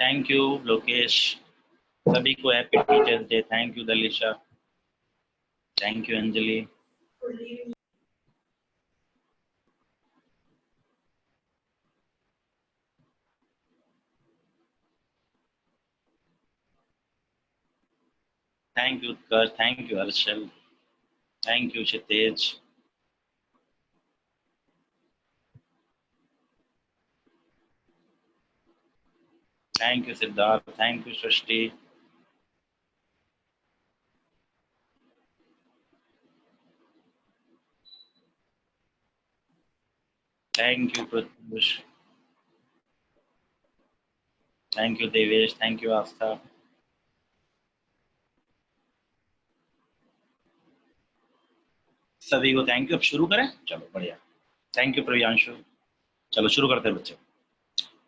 Thank you Lokesh, सभी को happy teachers day. Thank you Dalisha, thank you Anjali. Thank you Utkarsh, thank you Harshal, thank you Kshitij. Thank you Siddharth, thank you Srishti. Thank you Pratyush, thank you Devesh, thank you Astha. सभी को thank you. अब शुरू करें, चलो बढ़िया। Thank you Priyanshu. चलो शुरू करते हैं बच्चे।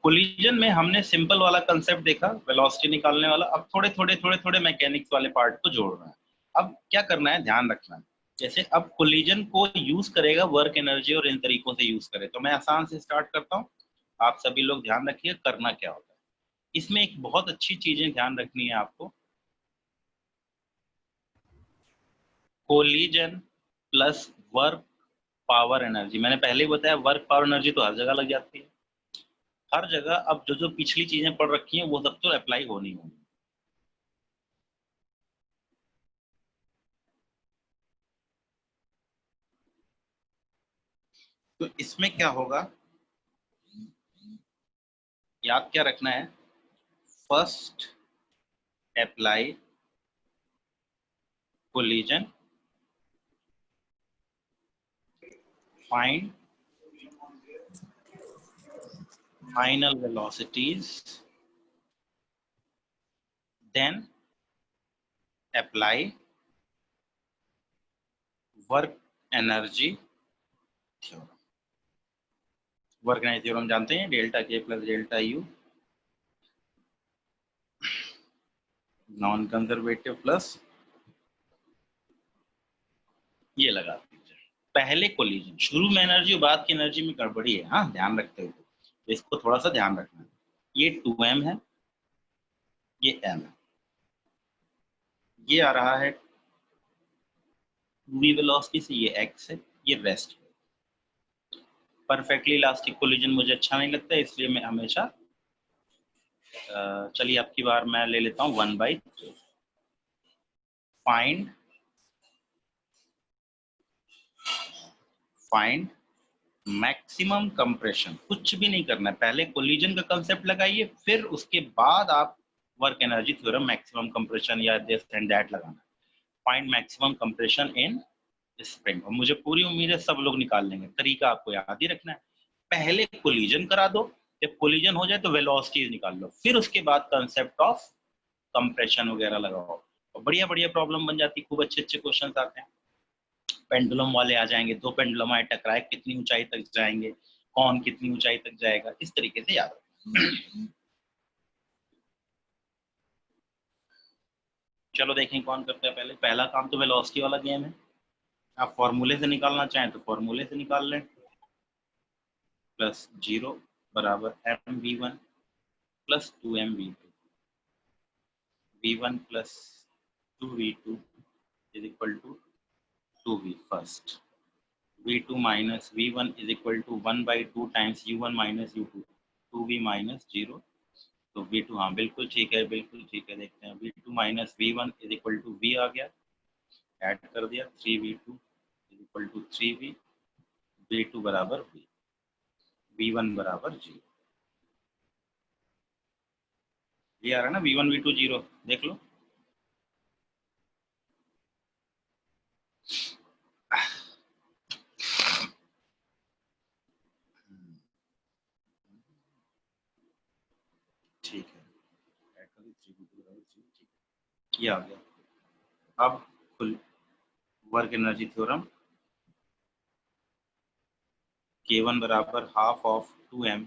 कोलिजन में हमने सिंपल वाला कंसेप्ट देखा, वेलोसिटी निकालने वाला। अब थोड़े मैकेनिक्स वाले पार्ट को जोड़ना है। अब क्या करना है, ध्यान रखना है। जैसे अब कोलिजन को यूज करेगा वर्क एनर्जी, और इन तरीकों से यूज करे। तो मैं आसान से स्टार्ट करता हूँ, आप सभी लोग ध्यान रखिए करना क्या होता है। इसमें एक बहुत अच्छी चीजें ध्यान रखनी है आपको। Collision plus work power energy, मैंने पहले ही बताया वर्क पावर एनर्जी तो हर जगह लग जाती है, हर जगह। अब जो जो पिछली चीजें पढ़ रखी हैं वो सब तो अप्लाई होनी होगी। तो इसमें क्या होगा, याद क्या रखना है, first apply collision, find final velocities, then apply work energy theorem. Work energy theorem जानते हैं, डेल्टा के plus delta U non conservative plus ये लगा दीजिए। पहले कोलिजन, शुरू में एनर्जी और बाद की एनर्जी में गड़बड़ी है, हाँ ध्यान रखते हुए, तो इसको थोड़ा सा ध्यान रखना है। ये 2m है, ये m है, ये आ रहा है 2v वेलोसिटी से, ये x है, ये रेस्ट है। परफेक्टली इलास्टिक कोलिजन मुझे अच्छा नहीं लगता, इसलिए मैं हमेशा चलिए अब की बार मैं ले लेता हूँ 1/3। Find find maximum compression. कुछ भी नहीं करना है, पहले कोलिजन का कंसेप्ट लगाइए, फिर उसके बाद आप work energy theorem, maximum compression या दिस एंड दैट लगाना। Find maximum compression in spring, और मुझे पूरी उम्मीद है सब लोग निकाल लेंगे। तरीका आपको याद ही रखना है, पहले कोलिजन करा दो, जब कोलिजन हो जाए तो वेलोसिटीज निकाल लो, फिर उसके बाद कंसेप्ट ऑफ कंप्रेशन वगैरह लगाओ, और बढ़िया बढ़िया प्रॉब्लम बन जाती, खूब अच्छे अच्छे क्वेश्चन आते हैं। पेंडुलम वाले आ जाएंगे, दो पेंडुलम आए टकराए, कितनी ऊंचाई तक जाएंगे, कौन कितनी ऊंचाई तक जाएगा, इस तरीके से याद रखें। चलो देखें कौन करता है पहले। पहला काम तो वेलोसिटी वाला गेम है, आप फॉर्मूले से निकालना चाहें तो फॉर्मूले से निकाल लें। प्लस 0 बराबर mv1 plus 2mv2, v1 plus 2v2 is equal to 2v first, v2 minus v1 is equal to 1/2 times u1 minus u2, 2v minus 0। तो v2, हाँ बिल्कुल ठीक है, बिल्कुल ठीक है। देखते हैं, v2 minus v1 is equal to v आ गया, ऐड कर दिया, 3v2 is equal to 3v, v2 बराबर v, v1 बराबर 0। ये आ रहा है ना, v1 v2 0, देख लो। ठीक है, ऐड कर दी, 3v2 बराबर 0, ठीक है, ये आ गया। अब full work energy theorem, k1 बराबर half of 2m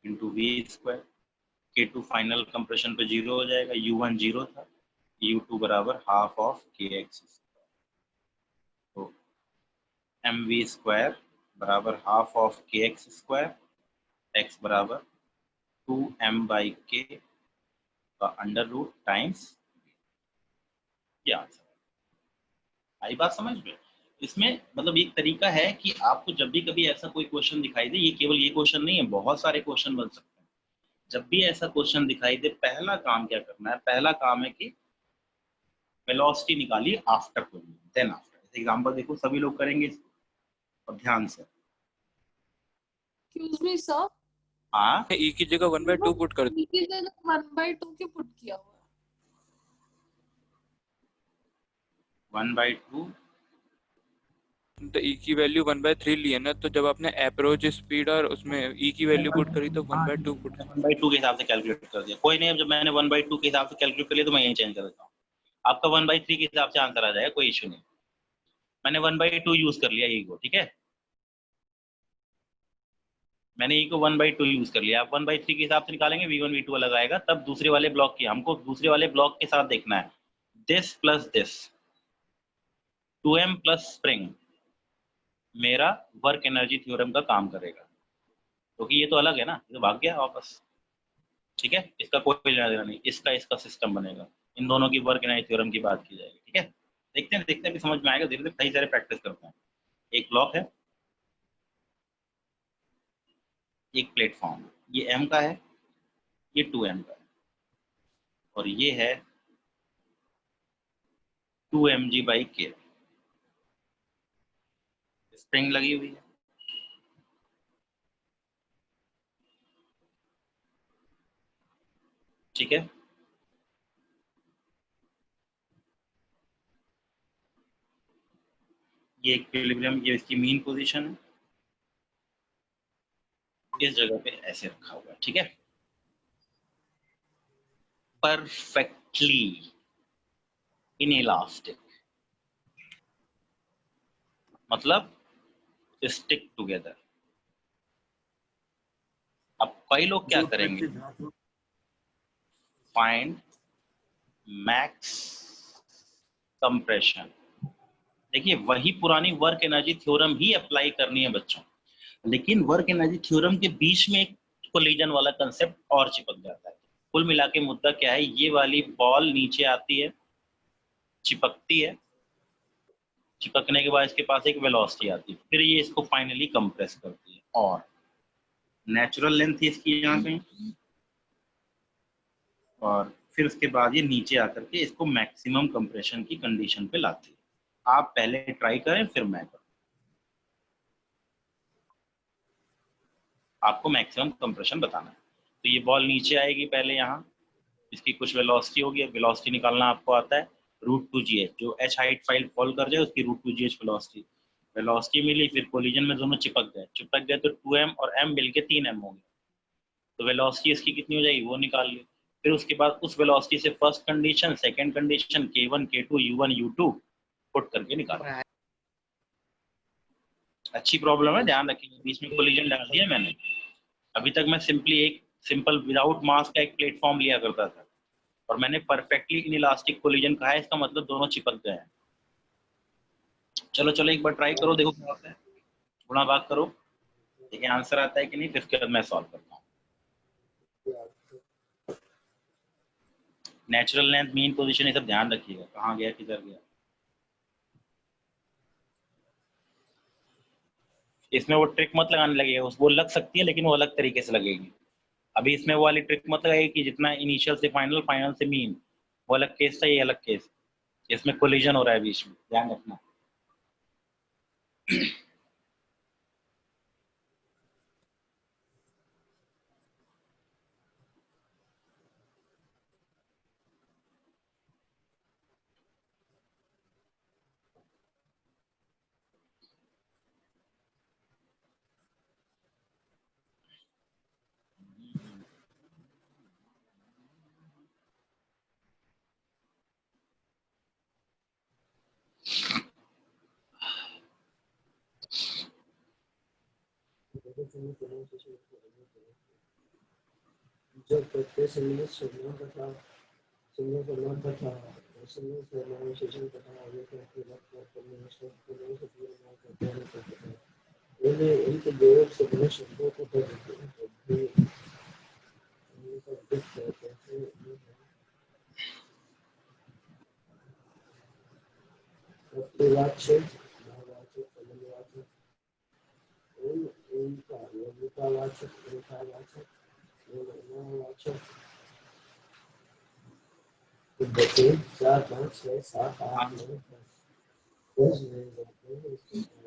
into V square, k2 final compression पे 0 हो जाएगा, u1 0 था, u2 बराबर हाफ ऑफ kx, तो mv स्क्वायर बराबर half of kx square, x बराबर 2m बाई k का अंडर रूट टाइम्स ये आंसर। आई बात समझ में? इसमें मतलब एक तरीका है कि आपको जब भी कभी ऐसा कोई क्वेश्चन दिखाई दे, ये केवल ये क्वेश्चन नहीं है, बहुत सारे क्वेश्चन बन सकते हैं। जब भी ऐसा क्वेश्चन दिखाई दे, पहला काम क्या करना है? पहला काम है कि वेलोसिटी निकालिए after collision, then after. Example देखो, सभी लोग करेंगे इसको और ध्यान से। एक्सक्यूज मी सर, हाँ, ई की जगह 1/2 पुट कर ई की जगह 1/2 क्यों पुट किया हुआ है? 1/2 तो ई की वैल्यू 1/3 ली है ना, तो जब आपने अप्रोच स्पीड और उसमें ई की वैल्यू पुट करी तो 1/2 पुट 1/2 के हिसाब से कैलकुलेट कर दिया। कोई नहीं, अब जब मैंने 1/2 के हिसाब से कैलकुलेट कर लिया तो मैं यही चेंज कर देता हूँ। आपका 1/3 के हिसाब से आंसर आ जाएगा, कोई इशू नहीं। मैंने 1/2 यूज कर लिया ई को, ठीक है? मैंने ई को 1/2 यूज कर लिया। आप 1/3 के हिसाब से निकालेंगे, V1 V2 अलग आएगा। तब दूसरे वाले ब्लॉक की, हमको दूसरे वाले ब्लॉक के साथ देखना है। This plus this 2m plus spring मेरा वर्क एनर्जी थ्योरम का काम करेगा, क्योंकि ये तो अलग है ना, ये तो भाग गया वापस। ठीक है, इसका कोई लेना देना नहीं, इसका सिस्टम बनेगा। इन दोनों की वर्क एनर्जी थ्योरम की बात की जाएगी। ठीक है, देखते हैं भी समझ में आएगा। धीरे धीरे कई सारे प्रैक्टिस करते हैं। एक ब्लॉक है, एक प्लेटफॉर्म, ये m का है, ये 2m का है, और ये है 2mg/k। स्प्रिंग लगी हुई है, ठीक है। ये इक्विलिब्रियम, ये इसकी मीन पोजीशन है, इस जगह पे ऐसे रखा हुआ है, ठीक है। परफेक्टली इनइलास्टिक, मतलब स्टिक टुगेदर। अब कई लोग क्या करेंगे, फाइंड मैक्स कंप्रेशन। देखिए, वही पुरानी वर्क एनर्जी थ्योरम ही अप्लाई करनी है बच्चों, लेकिन वर्क एनर्जी थ्योरम के बीच में एक कोलिजन वाला कंसेप्ट और चिपक जाता है। कुल मिला के मुद्दा क्या है, ये वाली बॉल नीचे आती है, चिपकती है, चिपकने के बाद इसके पास एक वेलोसिटी आती है, फिर ये इसको फाइनली कंप्रेस करती है, और नेचुरल लेंथ इसकी यहाँ पे, और फिर उसके बाद ये नीचे आकर के इसको मैक्सिमम कंप्रेशन की कंडीशन पे लाती है। आप पहले ट्राई करें, फिर मैं करूं। आपको मैक्सिमम कंप्रेशन बताना है। तो ये बॉल नीचे आएगी पहले, यहाँ इसकी कुछ वेलोसिटी होगी। वेलोसिटी निकालना आपको आता है, √2gh, जो h हाइट फाइल फॉल कर जाए उसकी √2gh वेलोसिटी मिली। फिर कोलिजन में दोनों चिपक गए तो 2m और m मिलके 3m हो गया। तो वेलोसिटी इसकी कितनी हो जाएगी वो निकाल ली। फिर उसके बाद उस वेलोसिटी से first condition, second condition, k1 k2 u1 u2 put करके निकाला। अच्छी प्रॉब्लम है, ध्यान रखिए। बीच में कोलिजन डाल दिया मैंने। अभी तक मैं सिंपल विदाउट मास का एक प्लेटफॉर्म लिया करता था, और मैंने परफेक्टली इनइलास्टिक कोलिजन कहा है, इसका मतलब दोनों चिपक गए हैं। चलो एक बार ट्राई करो, देखो क्या होता है। गुणा भाग करो, देखिए आंसर आता है कि नहीं, फिर उसके बाद मैं सॉल्व करता हूँ। नेचुरल लेंथ, मीन पोजीशन, ये सब ध्यान रखिएगा, कहाँ गया किधर गया। इसमें वो ट्रिक मत लगाने लगेगा, वो लग सकती है लेकिन वो अलग तरीके से लगेगी। अभी इसमें वो वाली ट्रिक मत लगाइए कि जितना इनिशियल से फाइनल, फाइनल से मीन, वो अलग केस था, ये अलग केस। इसमें कोलिजन हो रहा है बीच में, ध्यान रखना। जब प्रत्यय संबंध शब्दों तथा संबंध संबंध तथा संबंध प्रनाउंसिएशन तथा आगे के अतिरिक्त कम्युनिकेशन को नहीं सभी ना करते हैं। इन्हें इनके दो शब्दों शब्दों को भी इनका दिख कहते हैं। निर्वाचक भाववाचक समन्वयवाचक उनका योग्यतावाचक रेखावाचक वाचक 2 4 5 6 7 8 9 10 में जाते हैं इसके बाद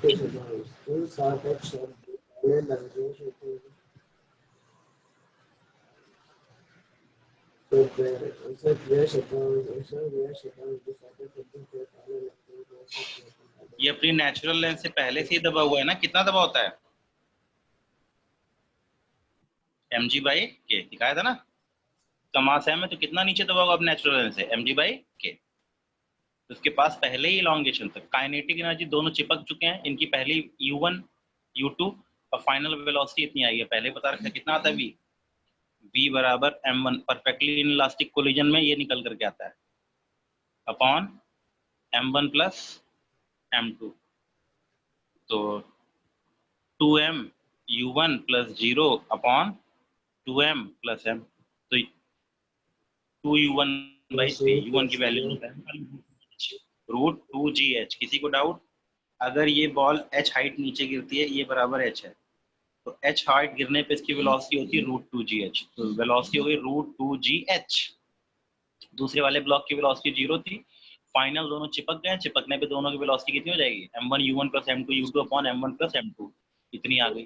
के शब्द सात शब्द पहले लफ्ज़ों होते हैं तो ऐसे क्रिया शब्द के साथ शब्दों के पहले लफ्ज़ों ये अपनी नेचुरल लेंथ से पहले से ही दबा हुआ है ना, कितना दबा होता है mg/k दिखाया था ना, कमास है में तो कितना नीचे दबा होगा अब नेचुरल लेंथ से mg/k, तो उसके पास पहले ही इलॉन्गेशन था। काइनेटिक एनर्जी दोनों चिपक चुके हैं, इनकी पहली u1 u2 और फाइनल वेलोसिटी इतनी आई है, पहले बता रखा कितना आता है v बराबर m1 perfectly in elastic collision में ये निकल करके आता है अपॉन m1 प्लस m2, तो 2m u1 plus 0 upon 2m plus m, तो 2u1/3 u1 की वैल्यू रूट 2gh। किसी को डाउट? अगर ये बॉल h हाइट नीचे गिरती है, ये बराबर h है, तो h हाइट गिरने पे इसकी वेलोसिटी होती है रूट 2gh, तो वेलोसिटी हो गई रूट 2gh। दूसरे वाले ब्लॉक की वेलोसिटी 0 थी, फाइनल दोनों चिपक गए, चिपकने पे दोनों की वेलोसिटी कितनी हो जाएगी m1 u1 plus m2 u2 upon m1 plus m2, इतनी आ गई।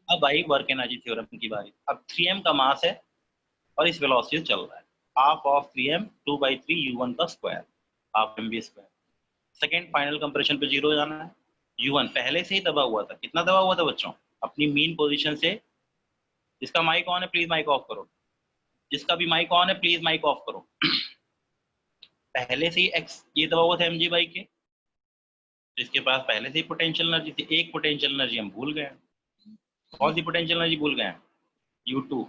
अब आई वर्क एनर्जी थ्योरम की बारी। अब 3m का मास है और इस वेलोसिटी से चल रहा है, हाफ ऑफ 3m 2/3 u1 का square, half mv square. Second final compression पे 0 जाना है। u1 पहले से ही दबा हुआ था, कितना दबा हुआ था बच्चों? अपनी मीन पोजीशन से। जिसका माइक ऑन है प्लीज माइक ऑफ करो, जिसका भी माइक ऑन है प्लीज माइक ऑफ करो। पहले से ही x ये दबा हुआ था mg/k, इसके पास पहले से ही पोटेंशियल एनर्जी थी। एक पोटेंशियल एनर्जी हम भूल गए, कौन सी पोटेंशियल एनर्जी भूल गए? u2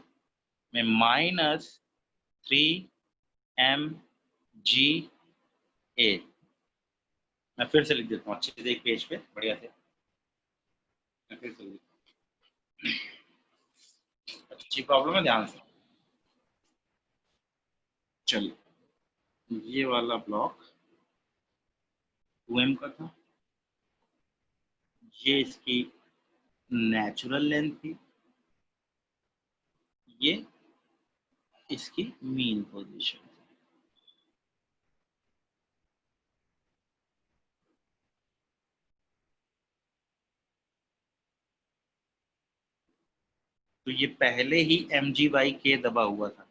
में -3mga। मैं फिर से लिख देता हूँ अच्छे से एक पेज पे बढ़िया से, मैं फिर से लिख, अच्छी प्रॉब्लम है, ध्यान से चलिए। ये वाला ब्लॉक 2m का था, ये इसकी नेचुरल लेंथ थी, ये इसकी मीन पोजीशन थी। तो ये पहले ही mg/k दबा हुआ था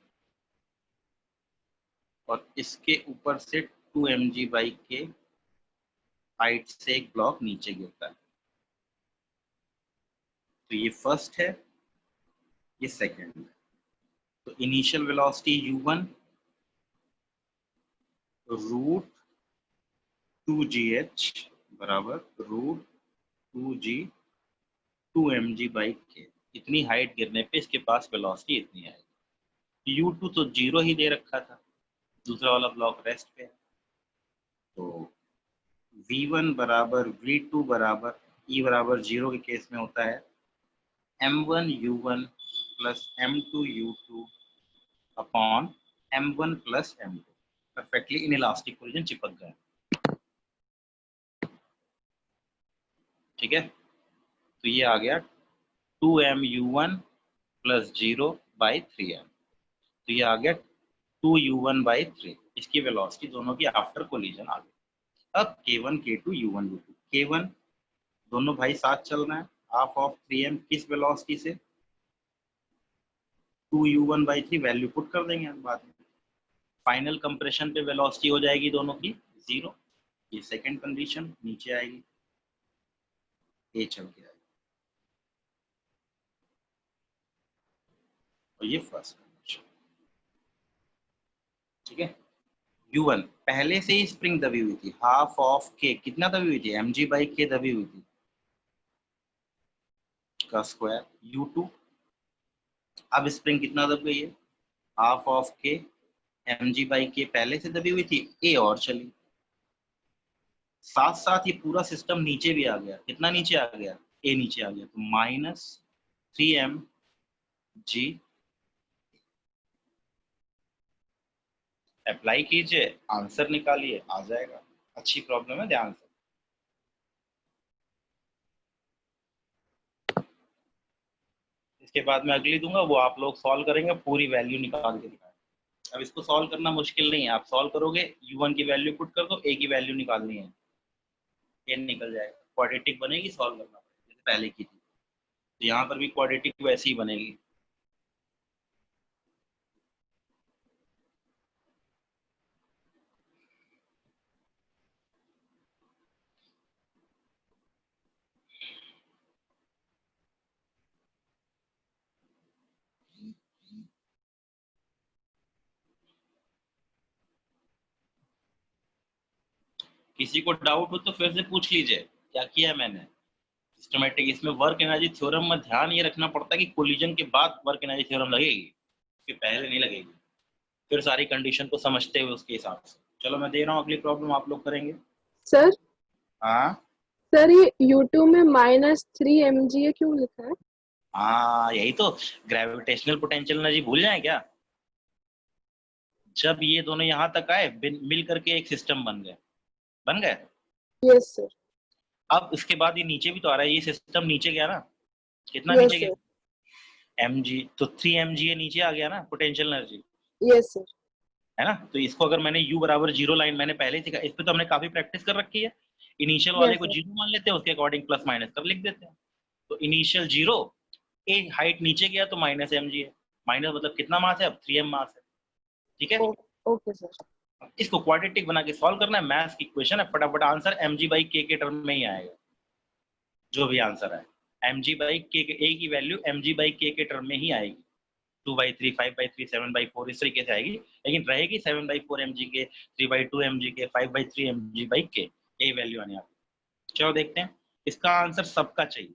और इसके ऊपर से 2mg/k हाइट से एक ब्लॉक नीचे गिरता है। तो ये फर्स्ट है, ये सेकंड है। तो initial velocity u1 root 2gh बराबर रूट 2g 2mg/k, इतनी हाइट गिरने पे इसके पास वेलोसिटी इतनी आएगी। u2 तो 0 ही दे रखा था, दूसरा वाला ब्लॉक रेस्ट पे, तो v1 बराबर v2 बराबर e बराबर 0 के केस में होता है m1 u1 plus m2 u2 upon m1 plus m2। Perfectly in elastic collision चिपक गए, ठीक है। तो ये आ गया 2m u1 प्लस 0/3m, तो ये आ गया 2u1/3। इसकी वेलोसिटी दोनों की आफ्टर कोलिजन आ गई। अब k1 k2 u1 u2, k1 दोनों भाई साथ चल रहे हैं, हाफ ऑफ 3m किस वेलोसिटी से? 2u1/3 वैल्यू पुट कर देंगे हम बाद में। फाइनल कंप्रेशन पे वेलोसिटी हो जाएगी दोनों की 0, ये सेकंड कंडीशन नीचे आएगी, ये चल के आएगी, और ये फर्स्ट कंडीशन, ठीक है। u1 पहले से ही स्प्रिंग दबी हुई थी, हाफ ऑफ k, कितना दबी हुई थी? mg/k दबी हुई थी, का स्क्वायर u2। अब स्प्रिंग कितना दब गई है, हाफ ऑफ के mg/k पहले से दबी हुई थी, ए और चली, साथ साथ ये पूरा सिस्टम नीचे भी आ गया। कितना नीचे आ गया, ए नीचे आ गया, तो -3mg। अप्लाई कीजिए, आंसर निकालिए, आ जाएगा। अच्छी प्रॉब्लम है, ध्यान से। इसके बाद मैं अगली दूंगा, वो आप लोग सॉल्व करेंगे, पूरी वैल्यू निकाल के दिखाएंगे। अब इसको सॉल्व करना मुश्किल नहीं है, आप सॉल्व करोगे, u1 की वैल्यू पुट कर दो, a की वैल्यू निकालनी है, ये निकल जाएगा। क्वाड्रेटिक बनेगी, सॉल्व करना पड़ेगा जैसे पहले की थी। तो यहाँ पर भी क्वाड्रेटिक वैसी ही बनेगी। किसी को डाउट हो तो फिर से पूछ लीजिए, क्या किया है मैंने सिस्टमेटिक। इसमें वर्क एनर्जी थ्योरम में ध्यान ये रखना पड़ता है कि कोलिजन के बाद वर्क एनर्जी थ्योरम लगेगी, उसके पहले नहीं लगेगी। फिर सारी कंडीशन को समझते हुए उसके हिसाब से। चलो मैं दे रहा हूँ अगली प्रॉब्लम, आप लोग करेंगे। सर हाँ सर ये U2 में -3 mg क्यों लिखा है? हाँ, यही तो, ग्रेविटेशनल पोटेंशियल एनर्जी भूल जाए क्या। जब ये दोनों यहाँ तक आए, मिल करके एक सिस्टम बन गए। Yes sir. अब इसके बाद ये नीचे भी तो आ रहा है, ये सिस्टम नीचे गया ना, कितना यस नीचे सर। गया, mg, तो 3mg नीचे आ गया ना पोटेंशियल एनर्जी, यस सर। है ना। तो इसको अगर मैंने u बराबर 0 लाइन मैंने पहले सीखा, इस पे तो हमने काफी प्रैक्टिस कर रखी है। इनिशियल वाले यस को सर। 0 मान लेते हैं, उसके अकॉर्डिंग प्लस माइनस कर लिख देते हैं। तो इनिशियल 0, ए हाइट नीचे गया तो -mg है, माइनस मतलब कितना मास है, अब 3m मास है, ठीक है। Okay sir. इसको क्वाड्रेटिक बना के सॉल्व करना है, मैथ्स की इक्वेशन है, फटाफट आंसर mg/k के टर्म में ही आएगा। जो भी आंसर है mg/k, a की वैल्यू mg/k के टर्म में ही आएगी। 2/3, 5/3, 7/4 इस तरीके से आएगी, लेकिन रहेगी 7/4 mg के, 3/2 mg के, 5/3 mg/k, यही वैल्यू आने वाली। चलो देखते हैं, इसका आंसर सबका चाहिए।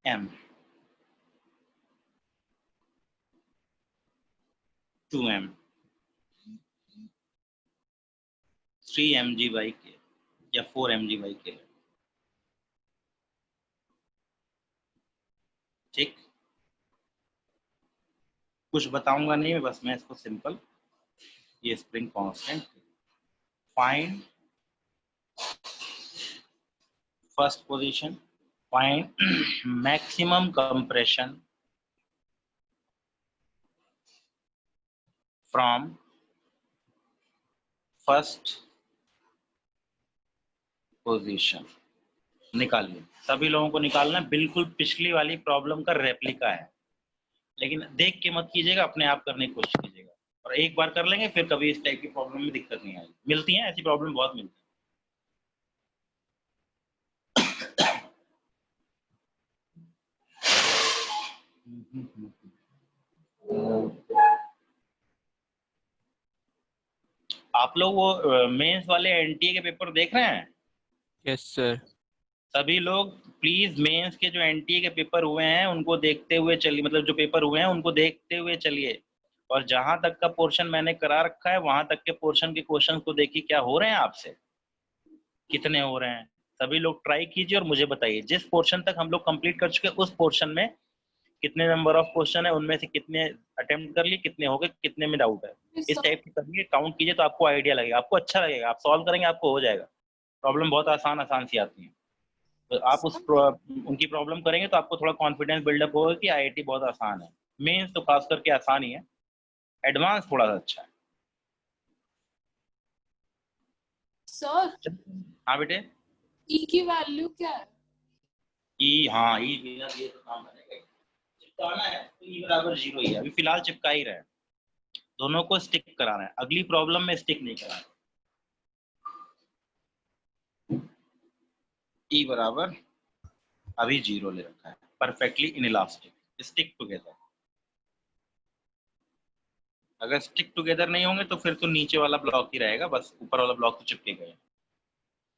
m 2m 3mg/k या 4mg/k, ठीक। कुछ बताऊंगा नहीं, बस मैं इसको सिंपल, ये spring constant, find first position, find maximum compression from first position, निकालिए। सभी लोगों को निकालना है, बिल्कुल पिछली वाली प्रॉब्लम का रेप्लिका है, लेकिन देख के मत कीजिएगा, अपने आप करने की कोशिश कीजिएगा। और एक बार कर लेंगे, फिर कभी इस टाइप की प्रॉब्लम में दिक्कत नहीं आएगी। मिलती हैं ऐसी प्रॉब्लम, बहुत मिलती है। आप लोग वो मेंस वाले एनटीए के पेपर देख रहे हैं? Yes sir. सभी लोग प्लीज मेंस के जो एनटीए के पेपर हुए हैं उनको देखते हुए चलिए, मतलब जो पेपर हुए हैं उनको देखते हुए चलिए। और जहां तक का पोर्शन मैंने करा रखा है, वहां तक के पोर्शन के क्वेश्चन को देखिए क्या हो रहे हैं आपसे, कितने हो रहे हैं। सभी लोग ट्राई कीजिए और मुझे बताइए, जिस पोर्शन तक हम लोग कंप्लीट कर चुके उस पोर्शन में कितने नंबर ऑफ क्वेश्चन है, उनमें से कितने अटेम्प्ट कर लिए, कितने हो गए, कितने में डाउट है। इस टाइप की करिए, काउंट कीजिए, तो आपको आइडिया लगेगा, आपको अच्छा लगेगा। आप सॉल्व करेंगे, आपको हो जाएगा। प्रॉब्लम बहुत आसान आसान सी आती है, तो आप उनकी प्रॉब्लम करेंगे तो आपको थोड़ा कॉन्फिडेंस बिल्डअप होगा कि आईआईटी बहुत आसान है। मेंस तो खास करके आसान ही है, एडवांस थोड़ा सा अच्छा है। सर हाँ बेटे, E की वैल्यू क्या है? ई, हाँ ई बिना दिए तो काम करेगा। चिपकाना है तो ई बराबर 0 ही है, अभी फिलहाल चिपका ही रहे हैं। दोनों को स्टिक कराना है, अगली प्रॉब्लम में स्टिक नहीं कराना। ई बराबर अभी 0 ले रखा है, परफेक्टली इनइलास्टिक, स्टिक टुगेदर। अगर स्टिक टुगेदर नहीं होंगे तो फिर तो नीचे वाला ब्लॉक ही रहेगा, बस ऊपर वाला ब्लॉक तो चिपके गए।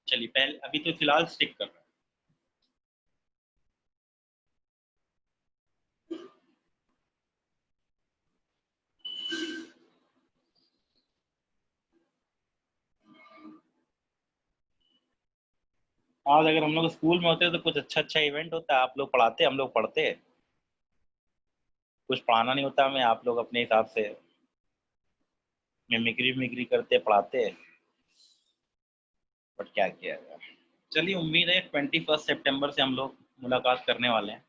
चलिए पहले, अभी तो फिलहाल स्टिक कर रहे हैं। आज अगर हम लोग स्कूल में होते तो कुछ अच्छा अच्छा इवेंट होता, आप लोग पढ़ाते, हम लोग पढ़ते। कुछ पढ़ाना नहीं होता हमें, आप लोग अपने हिसाब से मिमिक्री मिमिक्री करते पढ़ाते। बट क्या किया जाए। चलिए, उम्मीद है 21 सितंबर से हम लोग मुलाकात करने वाले हैं।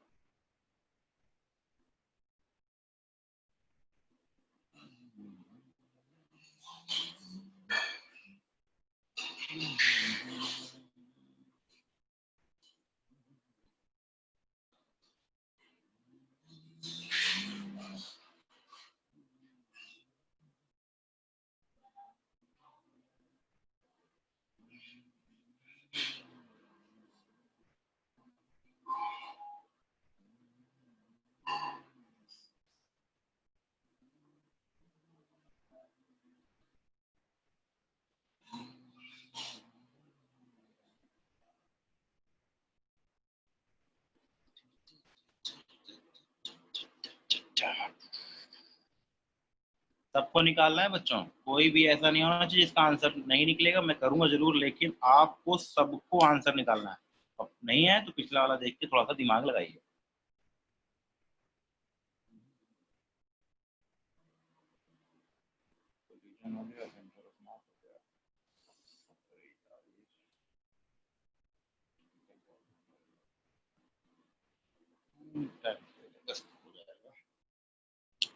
सबको निकालना है बच्चों, कोई भी ऐसा नहीं होना चाहिए जिसका आंसर नहीं निकलेगा। मैं करूंगा जरूर, लेकिन आपको सबको आंसर निकालना है। अब नहीं है तो पिछला वाला देख के थोड़ा सा दिमाग लगाइए।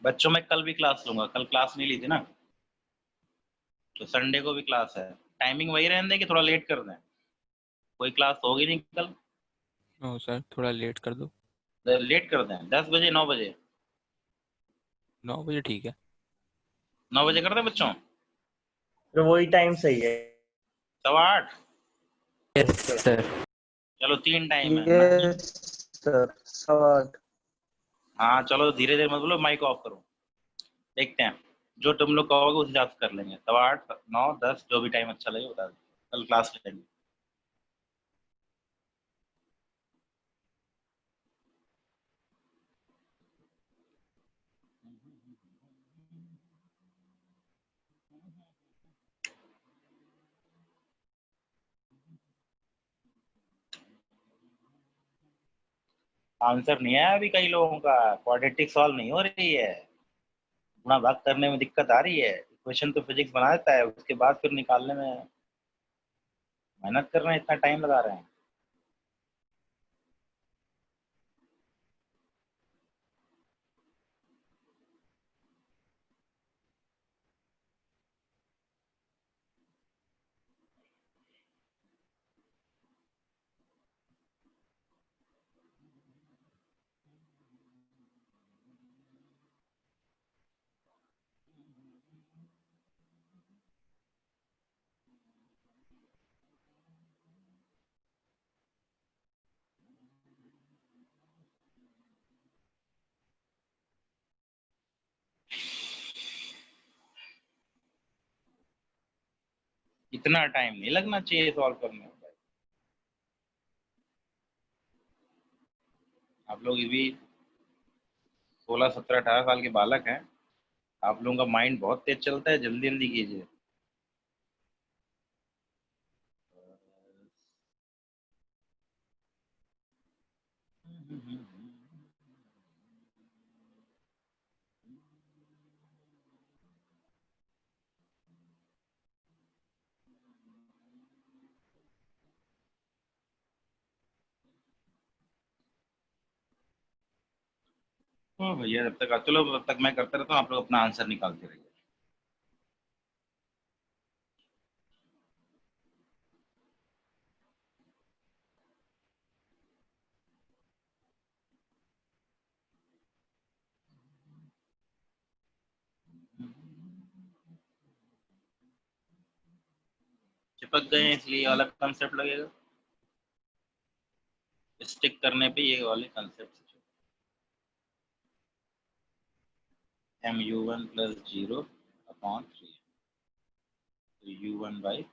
बच्चों में कल भी क्लास लूंगा, कल क्लास नहीं ली थी ना, तो संडे को भी क्लास है। टाइमिंग वही रहने दें कि थोड़ा लेट कर दें? कोई क्लास होगी नहीं कल? नो सर, थोड़ा लेट कर दो। लेट कर दें, 10 बजे, 9 बजे? 9 बजे ठीक है। 9 बजे कर दें बच्चों? तो वही टाइम सही है। 8:15? Yes sir. चलो 3 टाइम है। Yes sir, 8। हाँ चलो, धीरे धीरे मत बोलो, माइक ऑफ करो। देखते हैं, जो तुम लोग कहोगे उस हिसाब से कर लेंगे। 8, 9, 10, जो भी टाइम अच्छा लगे बता दो, कल क्लास लेंगे। आंसर नहीं आया अभी कई लोगों का, क्वाड्रेटिक सॉल्व नहीं हो रही है, गुणा भाग करने में दिक्कत आ रही है। क्वेश्चन तो फिजिक्स बना देता है, उसके बाद फिर निकालने में मेहनत कर रहे हैं, इतना टाइम लगा रहे हैं। इतना टाइम नहीं लगना चाहिए सॉल्व करने में। आप लोग भी 16, 17, 18 साल के बालक हैं, आप लोगों का माइंड बहुत तेज चलता है, जल्दी जल्दी कीजिए। ओ भैया, जब तक चलो, तब तक मैं करता रहता हूँ, आप लोग अपना आंसर निकालते रहिए। चिपक गए हैं इसलिए अलग कंसेप्ट लगेगा, स्टिक करने पे ये वाले कंसेप्ट। mu1 + 0/3, तो u1/3।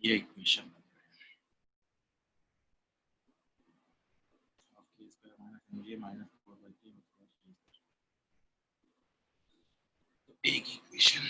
ये इक्वेशन एक इक्वेशन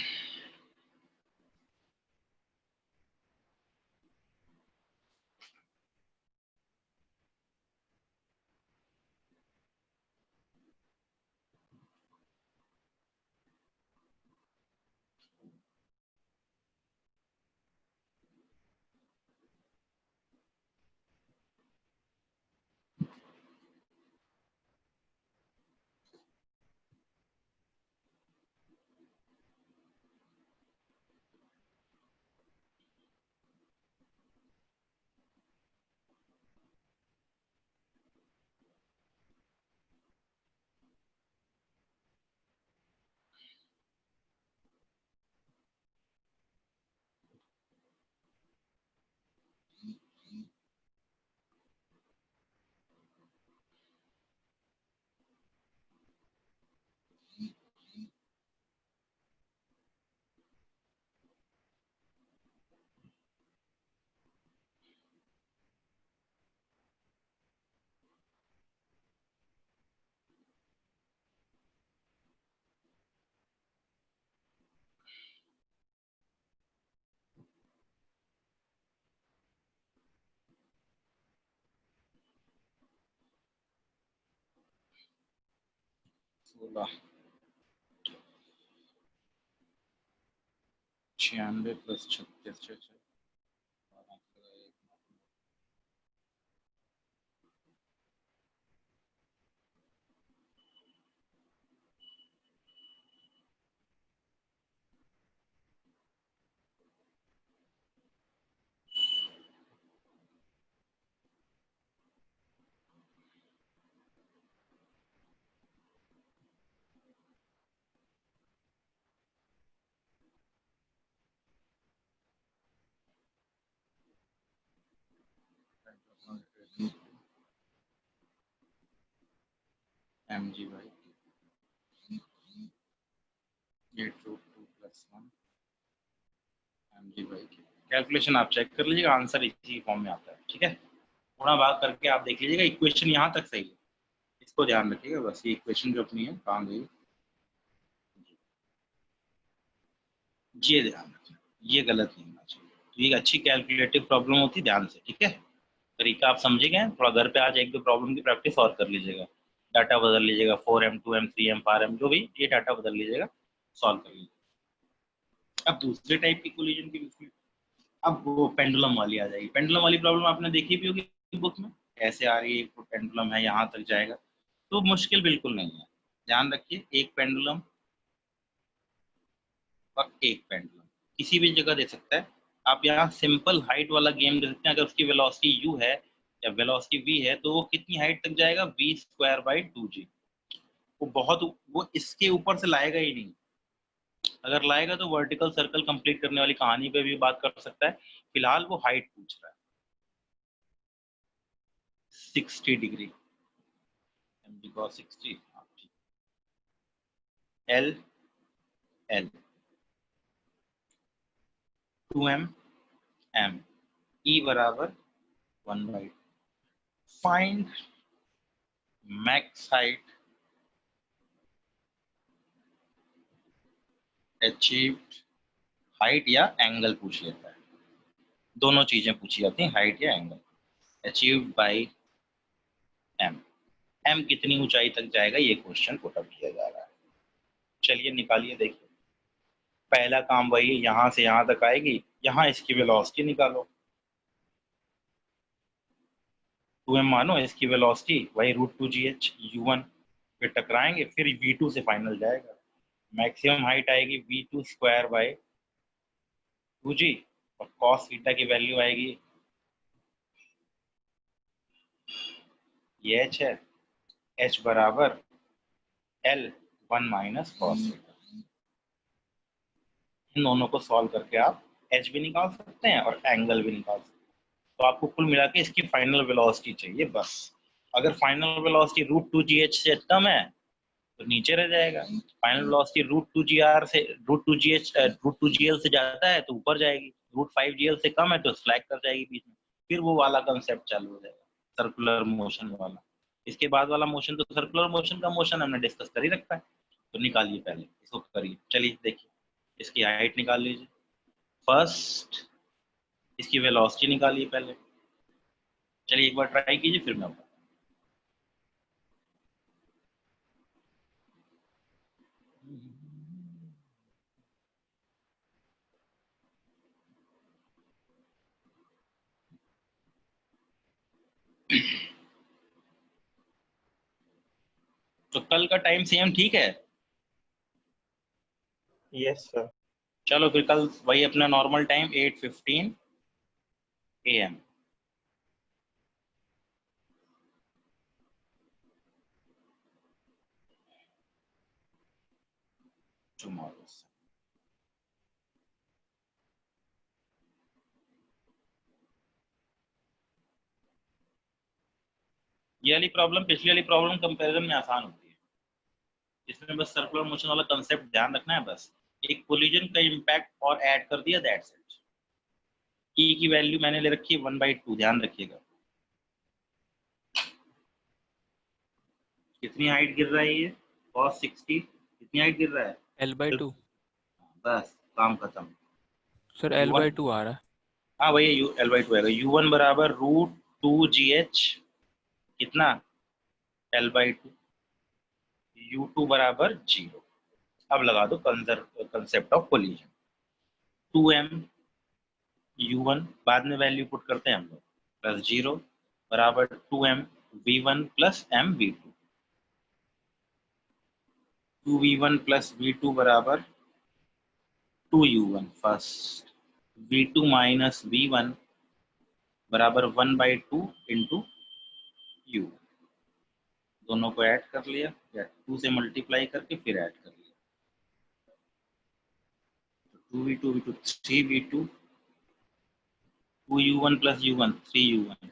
छियानवे plus 36 mg by 8√2+1 mg by calculation आप चेक कर लीजिएगा, आंसर इसी फॉर्म में आता है। ठीक है, थोड़ा भाग करके आप देख लीजिएगा, इक्वेशन यहाँ तक सही है, इसको ध्यान रखिएगा बस। ये इक्वेशन जो अपनी है कहाँ गई, ये ध्यान रखना, ये गलत नहीं होना चाहिए। तो ये अच्छी कैलकुलेटिव प्रॉब्लम होती है, ध्यान से। ठीक है, तरीका आप समझे गए, थोड़ा घर पे आज एक दो प्रॉब्लम की प्रैक्टिस और कर लीजिएगा, डाटा बदल लीजिएगा, 4m 2m 3m 4m जो भी, ये डाटा बदल लीजिएगा, सॉल्व कर लीजिएगा। अब दूसरे टाइप की कोलिजन के बीच में अब वो पेंडुलम वाली आ जाएगी। पेंडुलम वाली प्रॉब्लम आपने देखी भी होगी बुक में, ऐसे आ रही है, एक पेंडुलम है यहाँ तक जाएगा, तो मुश्किल बिल्कुल नहीं है। ध्यान रखिए, एक पेंडुलम और एक पेंडुलम किसी भी जगह दे सकता है। आप यहाँ सिंपल हाइट वाला गेम दे सकते हैं। अगर उसकी वेलोसिटी u है या वेलोसिटी v है, तो वो कितनी हाइट तक जाएगा, v²/2g। वो इसके ऊपर से लाएगा ही नहीं। अगर लाएगा तो वर्टिकल सर्कल कंप्लीट करने वाली कहानी पे भी बात कर सकता है। फिलहाल वो हाइट पूछ रहा है, 60 degree, because 60 L 2m m E बराबर 1/2। Find max height achieved, height या एंगल पूछ लेता है, दोनों चीजें पूछी जाती हैं, हाइट या angle. Achieved by m, m कितनी ऊंचाई तक जाएगा, ये क्वेश्चन पुट अप किया जा रहा है। चलिए निकालिए, देखिए पहला काम वही, यहाँ से यहाँ तक आएगी, यहाँ इसकी वेलोसिटी निकालो, 2m मानो, इसकी वेलोसिटी वही √2gh u1, फिर टकराएंगे, फिर v2 से फाइनल जाएगा। मैक्सिमम हाइट आएगी v2²/2g और cos थीटा की वैल्यू आएगी, ये h है, h बराबर L1 - cos थीटा। इन दोनों को सॉल्व करके आप h भी निकाल सकते हैं और एंगल भी निकाल सकते हैं। तो आपको कुल मिला के इसकी फाइनल वेलोसिटी चाहिए बस। अगर फाइनल वेलोसिटी √2gh से कम है तो नीचे रह जाएगा, फाइनल वेलोसिटी √2gr से √2gl से ज्यादा है तो ऊपर जाएगी। रूट 5 GL से कम है तो स्लैक कर जाएगी बीच में, फिर वो वाला कंसेप्ट चालू हो जाएगा सर्कुलर मोशन वाला। इसके बाद वाला मोशन तो सर्कुलर मोशन का मोशन हमने डिस्कस कर ही रखा है, तो निकालिए पहले इसको करिए। चलिए देखिए, इसकी हाइट निकाल लीजिए। फर्स्ट इसकी वेलोसिटी निकालिए पहले। चलिए एक बार ट्राई कीजिए, फिर मैं बताऊं। तो कल का टाइम सेम ठीक है? Yes sir. चलो फिर कल वही अपना नॉर्मल टाइम 8:15 AM। tomorrow। ये वाली प्रॉब्लम पिछली वाली प्रॉब्लम कंपैरिजन में आसान होती है, इसमें बस सर्कुलर मोशन वाला कंसेप्ट ध्यान रखना है। बस एक कोलिजन का इम्पैक्ट और ऐड कर दिया, दैट्स इट। ई की वैल्यू मैंने ले रखी है 1/2, ध्यान रखिएगा। कितनी हाइट गिर रहा है ये? cos 60 कितनी हाइट गिर रहा है? L/2 बस काम खत्म। सर, U1 L/2 आ रहा है। हाँ भैया, L/2 आएगा। U1 बराबर √2GH कितना? L/2। U2 बराबर 0। अब लगा दो concept of collision. 2m U1 बाद में वैल्यू पुट करते हैं हम लोग, प्लस 0 बराबर 2m V1 plus m V2। 2V1 plus V2 बराबर 2U1 first. V2 minus V1 बराबर 1/2 इंटू U। दोनों को ऐड कर लिया या 2 से मल्टीप्लाई करके फिर ऐड कर लिया। 2V2 V2 3V2 2U1 plus U1 3U1।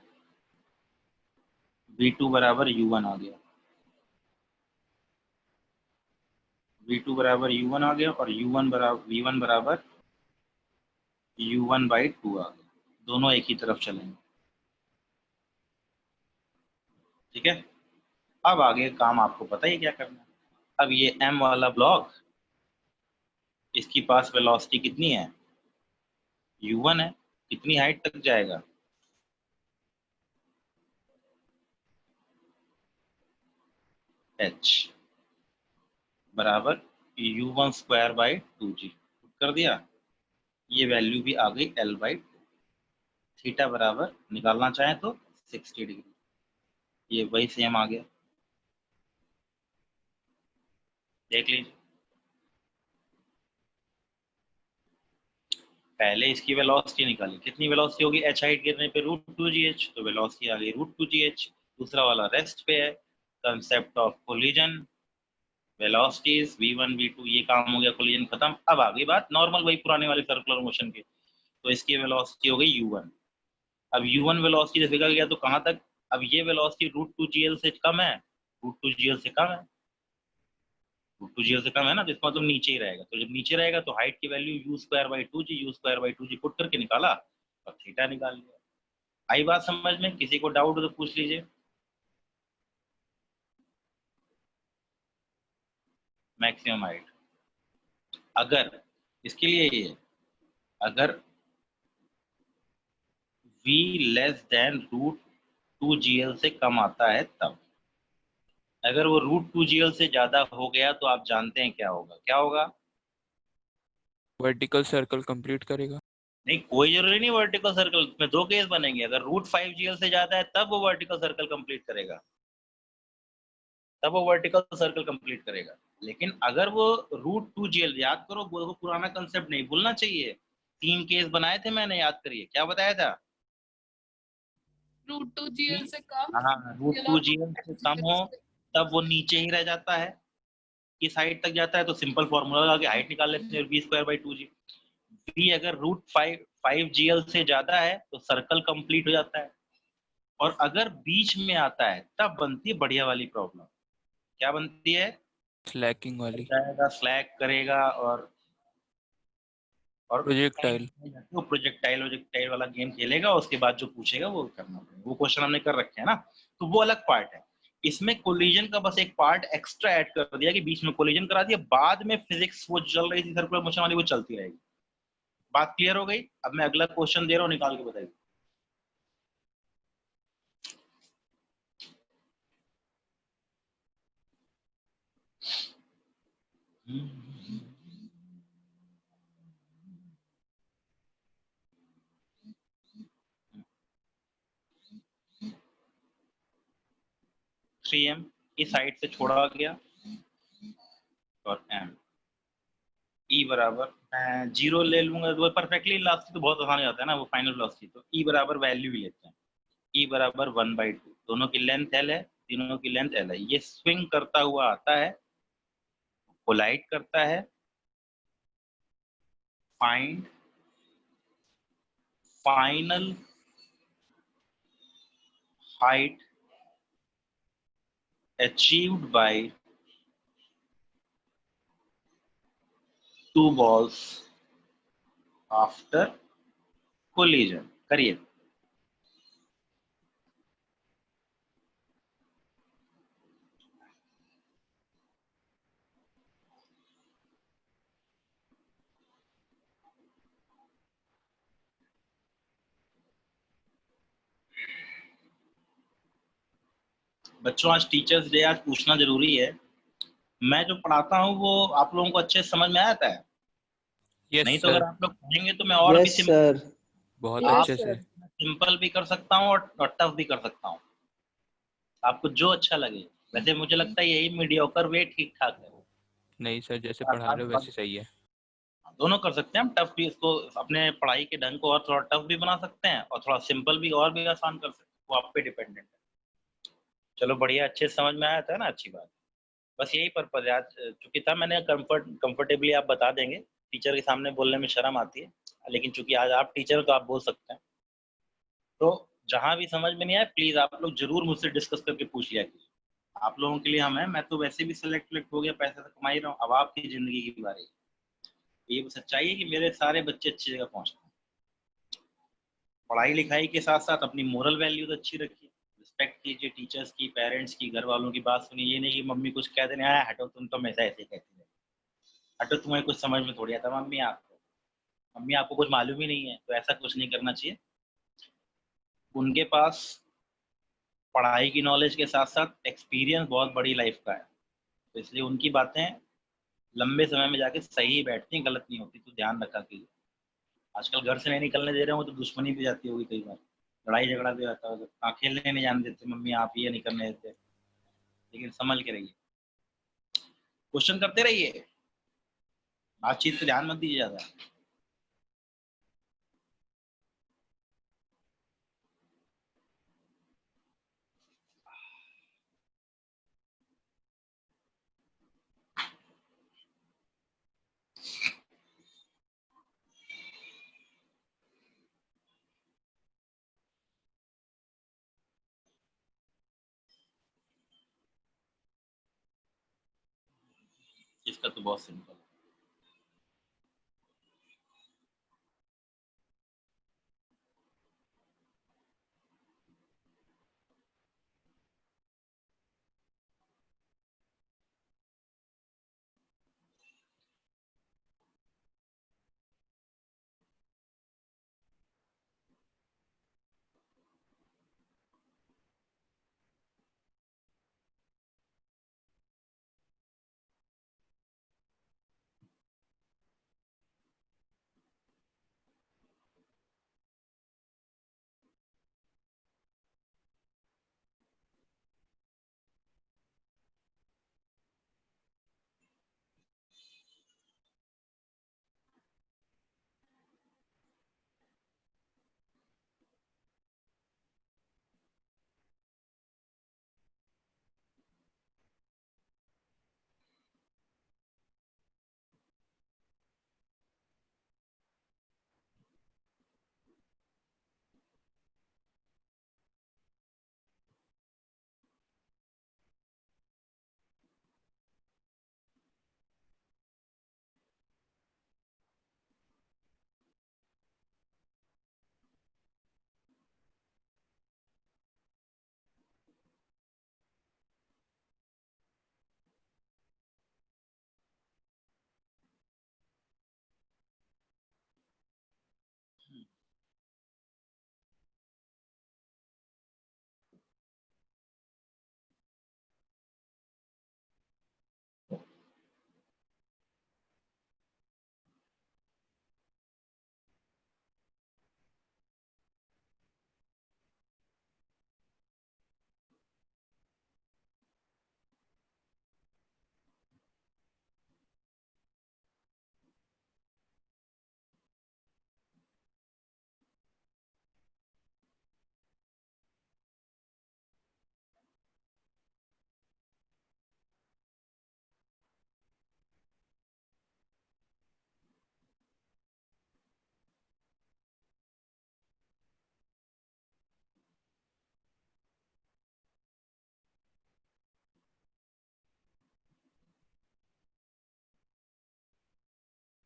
V2 बराबर U1 आ गया, V2 बराबर U1 आ गया, और U1 बराबर V1 बराबर U1/2 आ गया। दोनों एक ही तरफ चलेंगे, ठीक है। अब आगे काम आपको पता ही क्या करना है। अब ये M वाला ब्लॉक, इसकी पास वेलोसिटी कितनी है? U1 है। कितनी हाइट तक जाएगा? H बराबर U1²/2G कर दिया। ये वैल्यू भी आ गई L/2। थीटा बराबर निकालना चाहे तो 60 डिग्री, ये वही सेम आ गया, देख लीजिए। पहले इसकी वेलोसिटी निकाली, कितनी वेलोसिटी होगी? h हाइट गिरने पे √2GH, तो वेलोसिटी आ गई √2GH। दूसरा वाला रेस्ट पे है, concept of collision, velocities V1 V2, ये काम हो गया, कोलिजन खत्म। अब आ गई बात नॉर्मल वही पुराने वाले सर्कुलर मोशन की। तो इसकी वेलोसिटी हो गई U1। अब U1 वेलोसिटी जब गया तो कहाँ तक? अब ये वेलोसिटी √2GL से कम है, √2GL से कम है, √2GL से कम है ना, तो इसका मतलब नीचे ही रहेगा। तो जब नीचे रहेगा तो हाइट की वैल्यू U²/2G पुट करके निकाला और थीटा निकाल लिया। आई बात समझ में? किसी को डाउट हो तो पूछ लीजिए। मैक्सिमम हाइट अगर इसके लिए ये, अगर V लेस देन √2GL से कम आता है तब। अगर वो √2GL से ज्यादा हो गया तो आप जानते हैं क्या होगा? क्या होगा? वर्टिकल सर्कल कंप्लीट करेगा। नहीं, कोई जरूरी नहीं वर्टिकल सर्कल में। दो केस बनेंगे, अगर √5GL से ज्यादा है तब वो वर्टिकल सर्कल कंप्लीट करेगा, तब वो वर्टिकल सर्कल कंप्लीट करेगा। लेकिन अगर वो √2GL, याद करो, वो पुराना कंसेप्ट नहीं भूलना चाहिए। 3 केस बनाए थे मैंने, याद करिए क्या बताया था? √2GL से कम, हाँ, √2GL से कम हो तब वो नीचे ही रह जाता है। किस हाइट तक जाता है? तो सिंपल फॉर्मूला लगा के हाइट निकाल लेते हैं, V²/2G। V अगर √5GL से ज्यादा है तो सर्कल कंप्लीट हो जाता है, और अगर बीच में आता है तब बनती है बढ़िया वाली प्रॉब्लम। क्या बनती है? स्लैकिंग वाली। जाएगा, स्लैक करेगा और और प्रोजेक्टाइल। वो प्रोजेक्टाइल वाला गेम खेलेगा, उसके बाद जो पूछेगा वो करना पड़ेगा। वो क्वेश्चन हमने कर रखे हैं ना, तो वो अलग पार्ट है। इसमें कोलिजन का बस एक पार्ट एक्स्ट्रा ऐड कर दिया कि बीच में कोलिजन करा दिया, बाद में फिजिक्स वो चल रही थी सर्कुलर मोशन वाली, वो चलती रहेगी। बात क्लियर हो गई? अब मैं अगला क्वेश्चन दे रहा हूँ, निकाल के बताइए। थ्री एम इस साइड से छोड़ा गया और एम ई बराबर, मैं जीरो ले लूंगा तो परफेक्टली इलास्टिक तो बहुत आसान हो जाता है ना, वो फाइनल वेलोसिटी। तो ई बराबर वैल्यू भी लेते हैं, ई बराबर 1/2। दोनों की लेंथ एल है, तीनों की लेंथ एल है। ये स्विंग करता हुआ आता है, कोलाइड करता है। Find final height achieved by two balls after collision. करिए। बच्चों आज टीचर्स डे, आज पूछना जरूरी है। मैं जो पढ़ाता हूँ वो आप लोगों को अच्छे से समझ में आता है? यस नहीं तो सर, अगर आप लोग पढ़ेंगे तो मैं और भी यस सर। बहुत यस अच्छे से। सर। सिंपल भी कर सकता हूँ और टफ भी कर सकता हूँ, आपको जो अच्छा लगे। वैसे मुझे लगता है यही मीडियोकर वे ठीक ठाक है। नहीं सर, जैसे पढ़ा रहे हो वैसे सही है। दोनों कर सकते हैं हम, टफ भी, इसको अपने पढ़ाई के ढंग को और थोड़ा टफ भी बना सकते हैं और थोड़ा सिंपल भी और भी आसान कर सकते हैं, वो आप पे डिपेंडेंट है। चलो बढ़िया, अच्छे से समझ में आया था ना, अच्छी बात। बस यही पर्पज है आज, चूंकि था मैंने कंफर्टेबली आप बता देंगे, टीचर के सामने बोलने में शर्म आती है, लेकिन चूंकि आज आप टीचर हो तो आप बोल सकते हैं। तो जहां भी समझ में नहीं आए प्लीज आप लोग जरूर मुझसे डिस्कस करके पूछ लिया कीजिए। आप लोगों के लिए हम हैं, मैं तो वैसे भी सिलेक्ट हो गया, पैसा तो कमा ही रहा हूँ, अब आपकी जिंदगी की बारी है। ये सच्चाई है कि मेरे सारे बच्चे अच्छी जगह पहुंचते हैं। पढ़ाई लिखाई के साथ साथ अपनी मोरल वैल्यू तो अच्छी रखिए, रिस्पेक्ट कीजिए टीचर्स की, पेरेंट्स की, घर वालों की बात सुनिए। ये नहीं कि मम्मी कुछ कह देने आया हटो तुम तो हमेशा ऐसे कहती है, हटो तुम्हें कुछ समझ में थोड़ी आता। मम्मी आपको कुछ मालूम ही नहीं है, तो ऐसा कुछ नहीं करना चाहिए। उनके पास पढ़ाई की नॉलेज के साथ साथ एक्सपीरियंस बहुत बड़ी लाइफ का है, तो इसलिए उनकी बातें लंबे समय में जाके सही बैठती हैं, गलत नहीं होती। तो ध्यान रखा कीजिए। आजकल घर से नहीं निकलने दे रहे हो तो दुश्मनी भी जाती होगी, कई बार लड़ाई झगड़ा भी आता होगा, खेलने नहीं जाने देते मम्मी, आप ये नहीं करने देते। लेकिन संभल के रहिए, क्वेश्चन करते रहिए, बातचीत पे ध्यान मत दीजिए ज्यादा। इसका तो बहुत सिंपल है।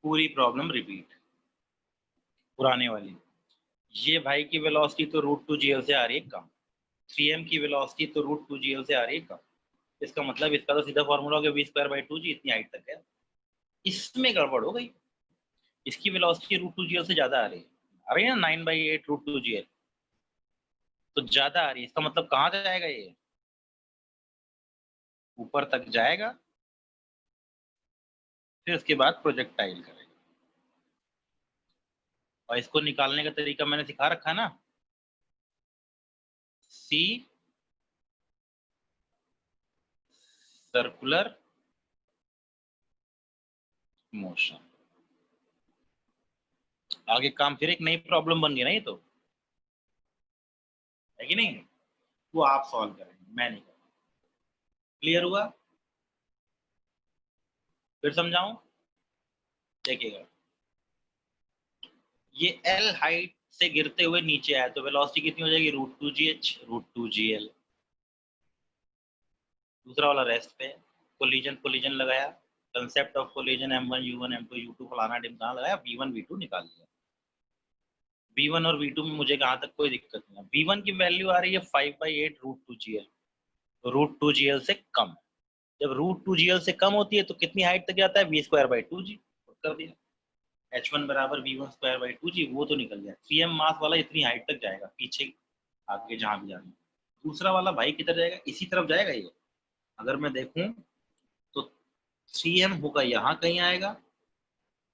पूरी प्रॉब्लम रिपीट, पुराने वाली। ये भाई की वेलोसिटी तो √2gl से आ रही है कम, 3m की वेलोसिटी तो √2gl से आ रही है कम। इसका मतलब इसका तो सीधा फॉर्मूला हो गया v²/2g, इतनी हाइट तक है। इसमें गड़बड़ हो गई, इसकी वेलोसिटी √2gl से ज्यादा आ रही है ना, 9/8 √2gl, तो ज्यादा आ रही है। इसका मतलब कहाँ जाएगा ये, ऊपर तक जाएगा, फिर उसके बाद प्रोजेक्टाइल करेगा। और इसको निकालने का तरीका मैंने सिखा रखा है ना, सी सर्कुलर मोशन। आगे काम फिर एक नई प्रॉब्लम बन गई ना, ये तो है कि नहीं, वो आप सॉल्व करेंगे, मैं नहीं करूँगा। क्लियर हुआ? फिर समझाऊं, देखिएगा। ये L हाइट से गिरते हुए नीचे आया तो वेलोसिटी कितनी हो जाएगी, √2gh √2gl। दूसरा वाला रेस्ट पे, कोलिजन लगाया, concept of collision m1 u1 m2 u2 फलाना ढिमकाना लगाया, v1 v2 निकाल लिया। v1 और v2 में मुझे कहाँ तक कोई दिक्कत नहीं है। v1 की वैल्यू आ रही है 5/8 √2gl, √2gl से कम। जब √2gl से कम होती है तो कितनी हाइट तक जाता है, v²/2g, कर दिया। h1 बराबर v1²/2g, वो तो निकल गया। 3m मास वाला इतनी हाइट तक जाएगा, पीछे आगे जहां भी जाना। दूसरा वाला भाई किधर जाएगा, इसी तरफ जाएगा ये। अगर मैं देखूं तो 3m होगा, यहाँ कहीं आएगा,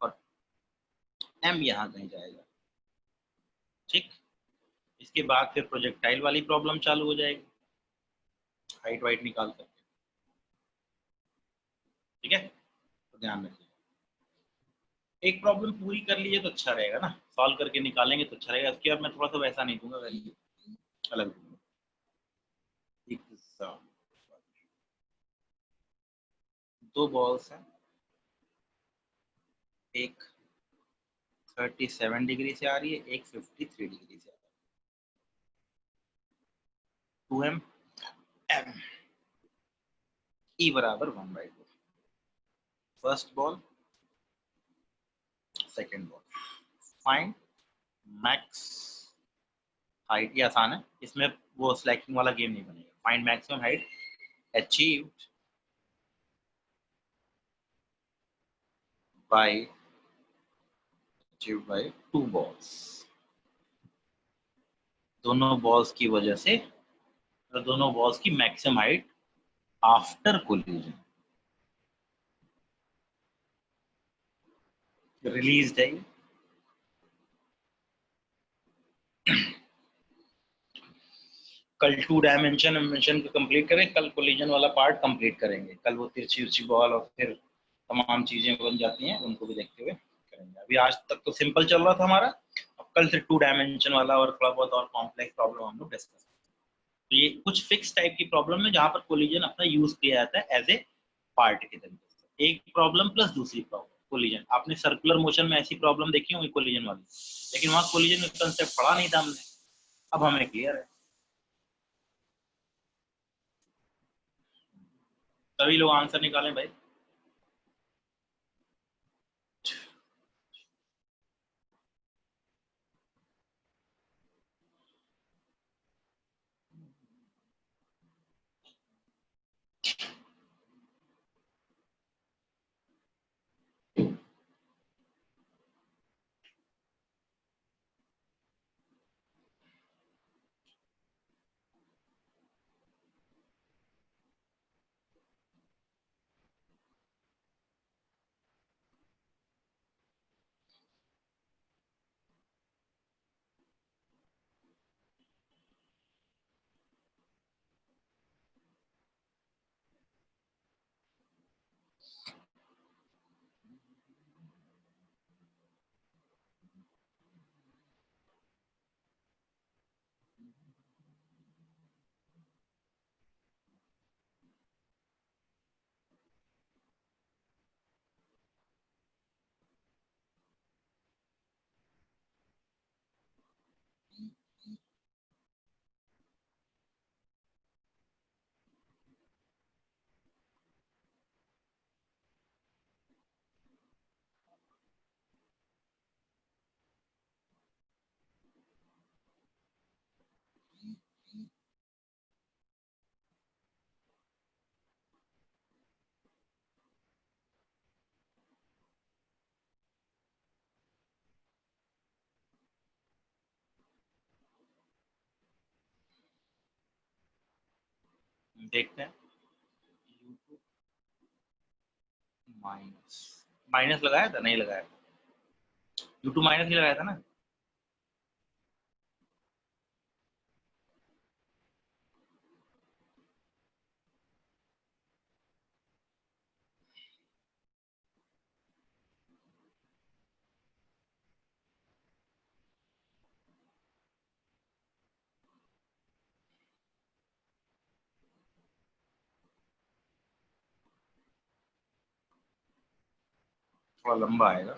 और m यहाँ कहीं जाएगा। ठीक, इसके बाद फिर प्रोजेक्टाइल वाली प्रॉब्लम चालू हो जाएगी, हाइट वाइट निकाल करके। ठीक है, तो ध्यान रखिए। एक प्रॉब्लम पूरी कर लीजिए तो अच्छा रहेगा ना, सॉल्व करके निकालेंगे तो अच्छा रहेगा। इसके बाद मैं थोड़ा सा वैसा नहीं दूंगा, वैल्यू अलग दूंगा। दो बॉल्स हैं, एक 37 डिग्री से आ रही है, एक 53 डिग्री से आ रही है। 2m m e बराबर 1/2। First ball, second ball, find max height. ये आसान है, इसमें वो स्लैकिंग वाला गेम नहीं बनेगा। Find maximum height achieved by two balls. दोनों बॉल्स की वजह से, दोनों बॉल्स की maximum height after collision release है। कल 2 डायमेंशन को कंप्लीट करें, कल कोलिजन वाला पार्ट कंप्लीट करेंगे। कल वो तिरछी बॉल और फिर तमाम चीजें बन जाती हैं, उनको भी देखते हुए करेंगे। अभी आज तक तो सिंपल चल रहा था हमारा, अब कल से 2 डायमेंशन वाला और थोड़ा बहुत और कॉम्प्लेक्स प्रॉब्लम हम लोग डिस्कस। तो ये कुछ फिक्स टाइप की प्रॉब्लम है जहां पर कोलिजन अपना यूज किया जाता है एज ए पार्ट के तरीके से। एक प्रॉब्लम प्लस दूसरी प्रॉब्लम कोलिजन। आपने सर्कुलर मोशन में ऐसी प्रॉब्लम देखी होगी कोलिजन वाली, लेकिन वहां कोलिजन का कंसेप्ट पढ़ा नहीं था हमने, अब हमें क्लियर है। सभी लोग आंसर निकालें भाई। देखते हैं U2 माइनस लगाया था, नहीं लगाया, U2 माइनस ही लगाया था ना। थोड़ा लंबा आएगा।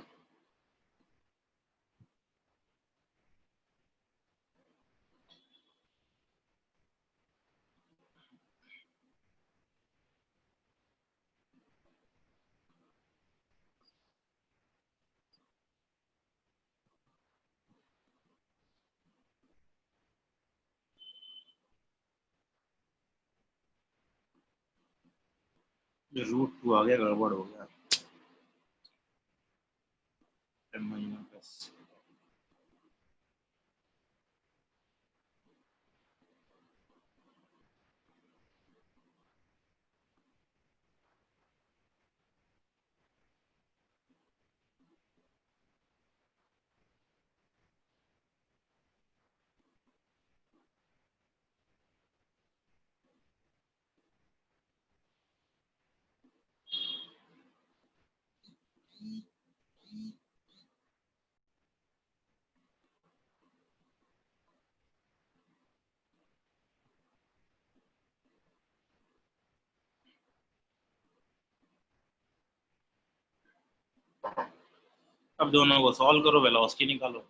√2 आ गया, गड़बड़ हो गया। M-, अब दोनों को सॉल्व करो, वेलोसिटी निकालो।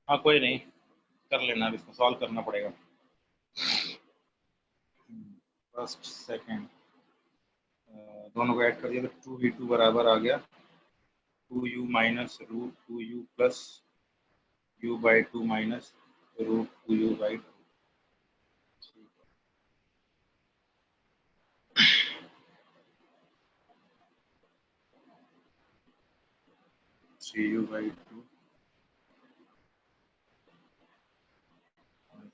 हाँ कोई नहीं, कर लेना, अब इसको सॉल्व करना पड़ेगा। फर्स्ट सेकंड दोनों को ऐड कर दिया तो 2v2 बराबर आ गया 2u minus √2u plus u/2 minus √2u/2। 3u/2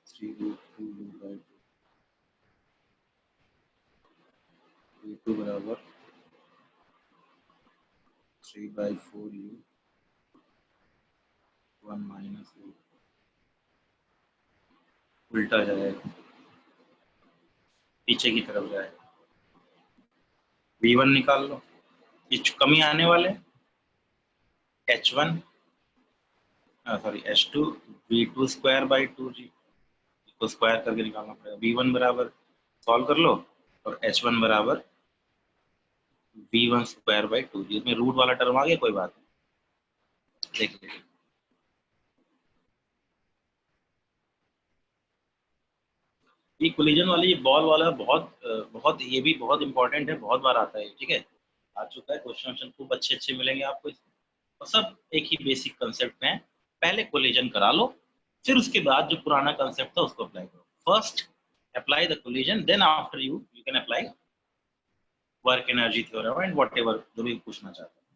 3√2u/2 u2 बराबर 3/4u 1 माइनस u। उल्टा जाएगा, पीछे की तरफ जाएगा। v1 निकाल लो, ये कमी आने वाले h1 sorry h2 v2 square by 2g को स्क्वायर करके निकालना पड़ेगा। v1 बराबर सॉल्व कर लो और h1 बराबर v1 स्क्वायर बाई 2g, इसमें रूट वाला टर्म आ गया, कोई बात नहीं, देख लीजिए। ये कोलिजन वाली ये बॉल वाला बहुत ये भी बहुत इंपॉर्टेंट है, बहुत बार आता है, ठीक है, आ चुका है। क्वेश्चन खूब अच्छे अच्छे मिलेंगे आपको इसमें, और सब एक ही बेसिक कंसेप्ट में है। पहले कोलिजन करा लो, फिर उसके बाद जो पुराना कंसेप्ट था उसको अप्लाई करो। First apply the collision, then after you can apply work energy theorem and whatever जो भी पूछना चाहते हैं।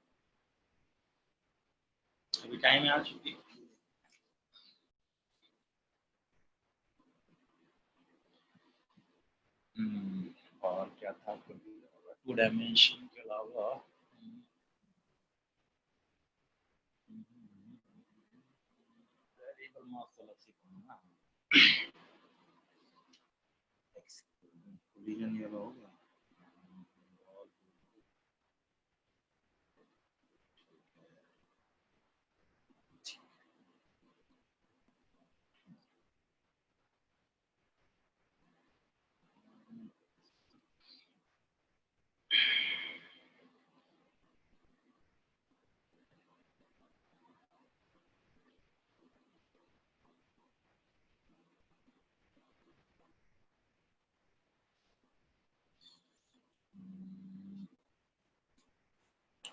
अभी टाइम आ चुकी है। और क्या था, 2 डायमेंशन के अलावा वेरिएबल मास अलग से करना, कोलिजन ये हो गया।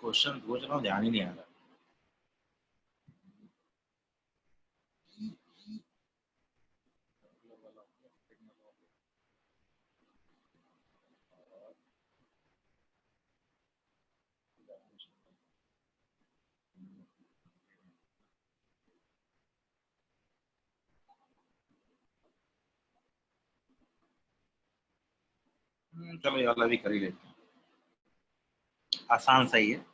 क्वेश्चन पूछ रहा हूँ, ध्यान ही नहीं आ रहा। चलो ये वाला भी कर ही लेते हैं, आसान सही है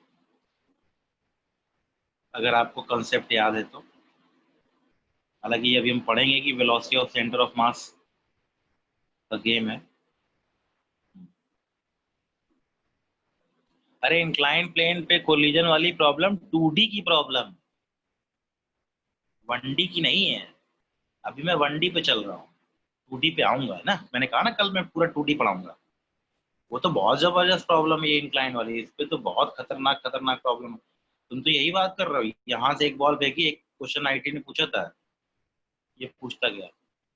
अगर आपको कंसेप्ट याद है तो। हालांकि अभी हम पढ़ेंगे कि velocity of centre of mass का गेम है। अरे इंक्लाइन प्लेन पे कोलिजन वाली प्रॉब्लम 2D की प्रॉब्लम, 1D की नहीं है। अभी मैं 1D पे चल रहा हूँ, 2D पे आऊंगा ना। मैंने कहा ना कल मैं पूरा 2D पढ़ाऊंगा। वो तो बहुत जबरदस्त प्रॉब्लम है ये इंक्लाइन वाली, इस पे तो बहुत खतरनाक खतरनाक प्रॉब्लम है। तुम तो यही बात कर रहे हो, यहाँ से एक बॉल फेंकी, एक क्वेश्चन आईटी ने पूछा था, ये पूछता गया,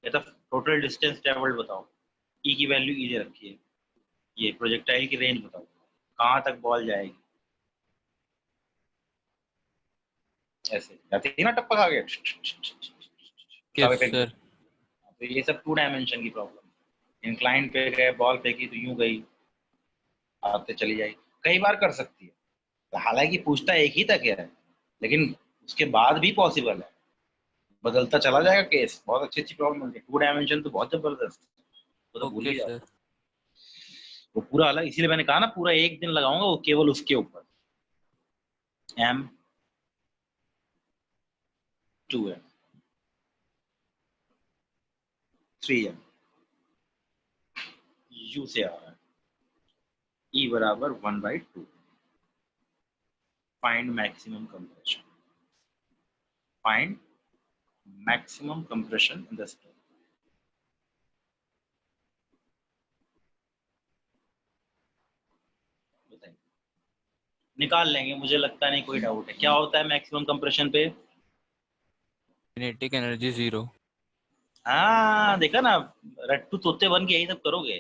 कहता टोटल डिस्टेंस ट्रेवल्ड बताओ, ई की वैल्यू ई दे रखी है, ये प्रोजेक्टाइल की रेंज बताओ, कहाँ तक बॉल जाएगी। ऐसे जाती थी ना, टप्पा खा के यस सर। तो ये सब 2 डायमेंशन की प्रॉब्लम। इंक्लाइन पे गए, बॉल फेंकी तो यूं गई, आते चली जाएगी, कई बार कर सकती है। हालांकि पूछता एक ही तक है, लेकिन उसके बाद भी पॉसिबल है, बदलता चला जाएगा केस। बहुत अच्छी अच्छी प्रॉब्लम होती है, 2 डायमेंशन तो बहुत जबरदस्त, वो तो भूल ओके ही जाओ। सर। वो पूरा अलग, इसीलिए मैंने कहा ना पूरा एक दिन लगाऊंगा वो केवल उसके ऊपर। M 2M 3M U से आ रहा है, E बराबर 1/2। Find maximum compression, find maximum compression in the string. बताइए, निकाल लेंगे, मुझे लगता नहीं कोई डाउट है। क्या होता है मैक्सिमम कंप्रेशन पे? Kinetic energy 0। हाँ देखा ना, रट्टू तोते बन के यही सब करोगे,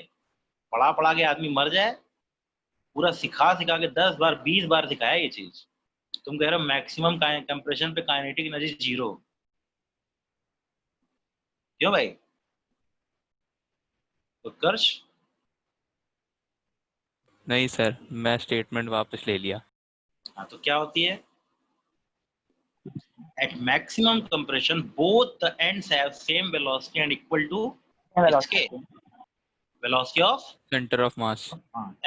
पढ़ा पढ़ा के आदमी मर जाए। पूरा सिखा सिखा के 10 बार 20 बार सिखाया ये चीज। तुम कह रहे हो मैक्सिमम कंप्रेशन पे काइनेटिक एनर्जी 0, क्यों भाई? उत्कर्ष, नहीं सर, मैं स्टेटमेंट वापस ले लिया। हाँ तो क्या होती है? At maximum compression, both the ends have same velocity and equal to इसके velocity of centre of mass.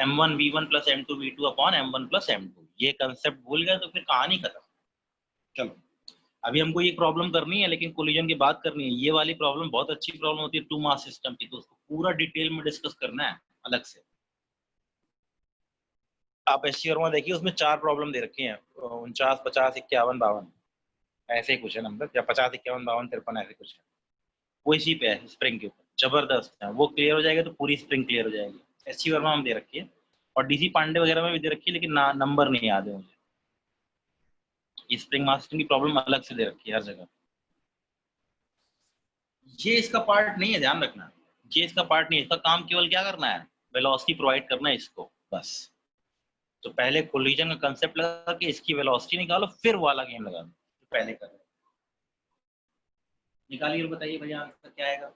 m1 v1 plus m2 v2 upon m1 plus m2। ये कंसेप्ट भूल गए तो फिर कहानी खत्म। चलो अभी हमको ये प्रॉब्लम करनी है, लेकिन कोलिजन की बात करनी है। ये वाली प्रॉब्लम बहुत अच्छी प्रॉब्लम होती है 2 मास सिस्टम की, तो उसको पूरा डिटेल में डिस्कस करना है अलग से। आप एससी वर्मा देखिए, उसमें 4 प्रॉब्लम दे रखे हैं, 49 50 51 52 ऐसे ही कुछ है नंबर, या 50 51 52 53 ऐसे कुछ है। वो इसी पे है, स्प्रिंग के ऊपर जबरदस्त है। वो क्लियर हो जाएगा तो पूरी स्प्रिंग क्लियर हो जाएगी। एससी वर्मा हम दे रखी है, और डीसी पांडे वगैरह में भी दे रखी है, लेकिन नंबर नहीं याद है मुझे। ये स्प्रिंग मास्टरिंग की प्रॉब्लम अलग से दे रखी है हर जगह। ये इसका पार्ट नहीं है, ध्यान रखना। ये इसका पार्ट नहीं है, इसका काम केवल क्या करना है, वेलोसिटी प्रोवाइड करना है इसको, बस। तो पहले कोलिजन का कंसेप्ट लगा के इसकी वेलोसिटी निकालो, फिर वो वाला गेम लगा दो तो पहले कर। निकालिए और बताइए भैया आंसर क्या आएगा।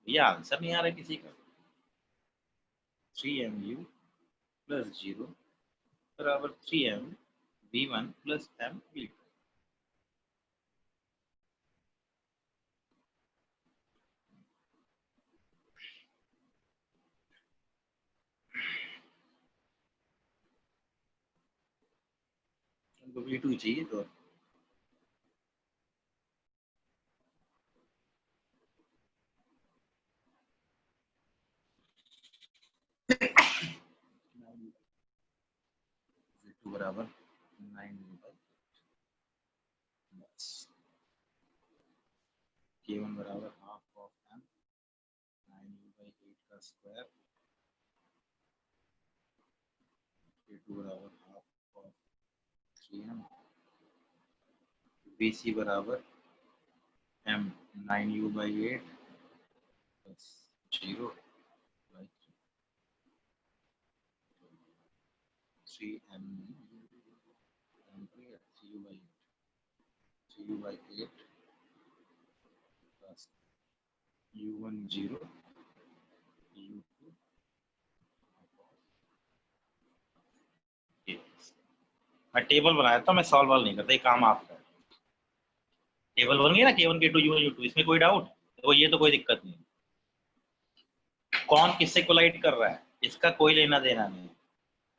भैया आंसर नहीं आ रहा किसी का। 3mu plus 0 बराबर 3m v1 plus m v2। हमको v2 चाहिए तो v2 बराबर 9 बस। बराबर हाफ ऑफ m 9u/8 का स्क्वायर, k2 बराबर हाफ ऑफ 3m, bc बराबर m 9u/8 plus 0/3m 3u/8 plus u1 0 u2 मैं टेबल बनाया था, मैं सॉल्व नहीं करता, ये काम आपका है। टेबल बन गई ना, k1 k2 u1 u2, इसमें कोई डाउट? तो ये तो कोई दिक्कत नहीं। कौन किससे कोलाइड कर रहा है इसका कोई लेना देना नहीं,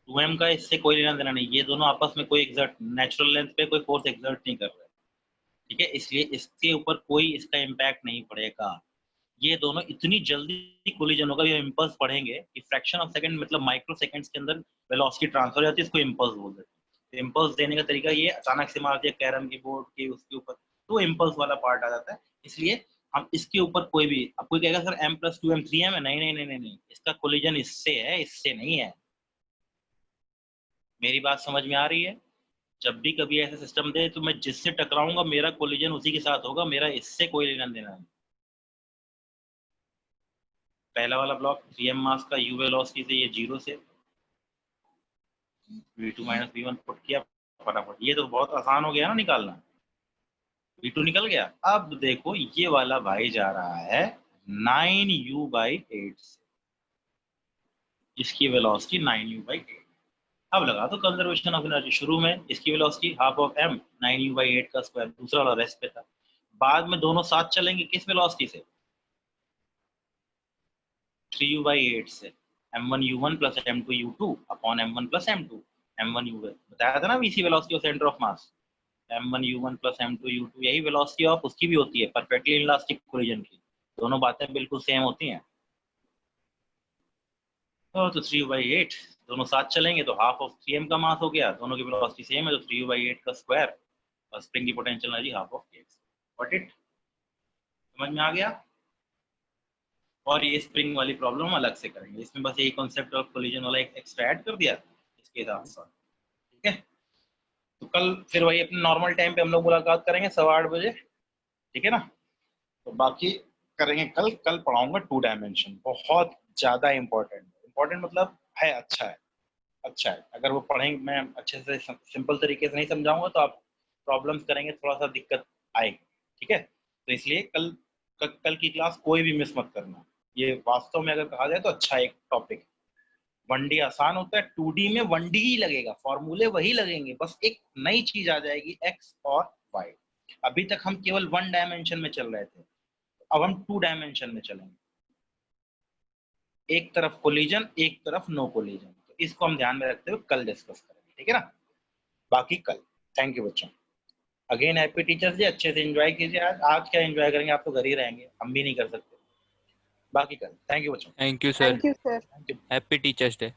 2m का इससे कोई लेना देना नहीं, ये दोनों आपस में कोई एग्जर्ट नेचुरल लेंथ पे कोई फोर्स एग्जर्ट नहीं कर रहे, ठीक है, इसलिए इसके ऊपर कोई इसका इम्पैक्ट नहीं पड़ेगा। ये दोनों इतनी जल्दी कोलिजन होगा, ये इम्पल्स पढ़ेंगे कि फ्रैक्शन ऑफ सेकंड मतलब माइक्रो सेकंड्स के अंदर वेलोसिटी ट्रांसफर हो जाती है, इसको इम्पल्स बोलते हैं। तो इम्पल्स देने का तरीका ये अचानक से मार दिया कैरम की बोर्ड के उसके ऊपर, तो इम्पल्स वाला पार्ट आ जाता है। इसलिए हम इसके ऊपर कोई भी, अब कोई कहेगा सर m + 2m 3m है, नहीं नहीं नहीं नहीं नहीं, इसका कोलिजन इससे है, इससे नहीं है। मेरी बात समझ में आ रही है? जब भी कभी ऐसा सिस्टम दे तो मैं जिससे टकराऊंगा मेरा कोलिजन उसी के साथ होगा, मेरा इससे कोई लेना देना नहीं। पहला वाला ब्लॉक 3m मास का u वेलोसिटी से, ये 0 से v2 - v1 पुट किया फटाफट, ये तो बहुत आसान हो गया ना निकालना, v2 निकल गया। अब देखो ये वाला भाई जा रहा है 9u/8 से, इसकी वेलोसिटी 9u/8। अब लगा तो कंजर्वेशन ऑफ एनर्जी, शुरू में इसकी velocity half of m 9u/8 का स्क्वायर, दूसरा वाला रेस्ट पे था। बाद में दोनों साथ चलेंगे किस वेलोसिटी से? 3u/8 से, m1 u1 plus m2 u2 upon m1 plus m2, m1 u बताया था ना vc velocity of centre of mass, m1 u1 plus m2 u2, यही वेलोसिटी ऑफ उसकी भी होती है परफेक्टली इलास्टिक कोलिजन की, दोनों बातें बिल्कुल सेम होती हैं। तो 3u/8 दोनों साथ चलेंगे तो हाफ ऑफ 3m का मास हो गया, दोनों की वेलोसिटी सेम है, तो 3u/8 का स्क्वायर और स्प्रिंग की potential energy half of kx। What it समझ में आ गया? और ये स्प्रिंग वाली प्रॉब्लम हम अलग से करेंगे, इसमें बस यही कॉन्सेप्ट ऑफ कोलिजन वाला एक एक्स्ट्रा ऐड कर दिया इसके साथ साथ, ठीक है। तो कल फिर वही अपने नॉर्मल टाइम पे हम लोग मुलाकात करेंगे 8:15 बजे, ठीक है ना। तो बाकी करेंगे कल पढ़ाऊंगा 2 डायमेंशन, बहुत ज्यादा इंपॉर्टेंट मतलब है, अच्छा है। अगर वो पढ़ेंगे, मैं अच्छे से सिंपल तरीके से नहीं समझाऊंगा तो आप प्रॉब्लम्स करेंगे, थोड़ा सा दिक्कत आएगी, ठीक है। तो इसलिए कल की क्लास कोई भी मिस मत करना, ये वास्तव में अगर कहा जाए तो अच्छा एक टॉपिक। 1D आसान होता है, 2D में 1D ही लगेगा, फॉर्मूले वही लगेंगे, बस एक नई चीज आ जाएगी x और y। अभी तक हम केवल 1 डायमेंशन में चल रहे थे, अब हम 2 डायमेंशन में चलेंगे, एक तरफ कोलिजन एक तरफ नो कोलिजन, तो इसको हम ध्यान में रखते हुए कल डिस्कस करेंगे, ठीक है ना। बाकी कल, थैंक यू बच्चों, अगेन हैप्पी टीचर्स डे, अच्छे से एंजॉय कीजिए। आज क्या एंजॉय करेंगे, आप तो घर ही रहेंगे, हम भी नहीं कर सकते। बाकी कल, थैंक यू बच्चों। Thank you sir, thank you sir. Happy teachers day.